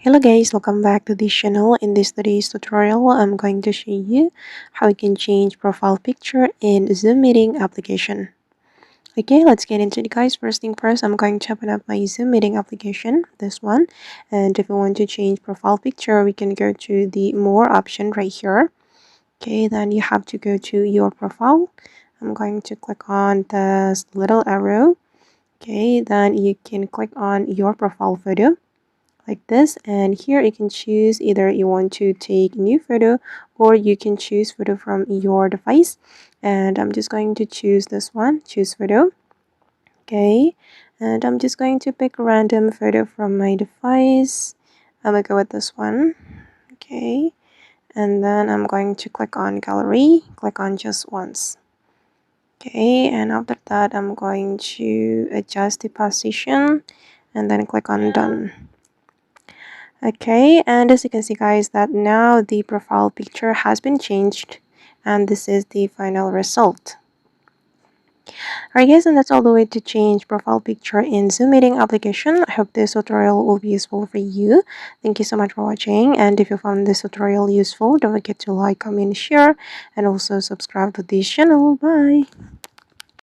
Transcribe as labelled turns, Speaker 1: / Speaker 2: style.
Speaker 1: Hello guys, welcome back to this channel. In this today's tutorial, I'm going to show you how you can change profile picture in Zoom meeting application. Okay, let's get into it guys. First thing first, I'm going to open up my Zoom meeting application, this one. And if you want to change profile picture, we can go to the more option right here. Okay, then you have to go to your profile. I'm going to click on this little arrow. Okay, then you can click on your profile photo like this, and here you can choose either you want to take new photo or you can choose photo from your device, and I'm just going to choose this one, choose photo. Okay, and I'm just going to pick a random photo from my device. I'm gonna go with this one. Okay, and then I'm going to click on gallery, click on just once. Okay, and after that I'm going to adjust the position and then click on done. Okay, and as you can see guys, that now the profile picture has been changed and this is the final result. Alright guys, and that's all the way to change profile picture in Zoom meeting application. I hope this tutorial will be useful for you. Thank you so much for watching, and if you found this tutorial useful, don't forget to like, comment, share, and also subscribe to this channel. Bye!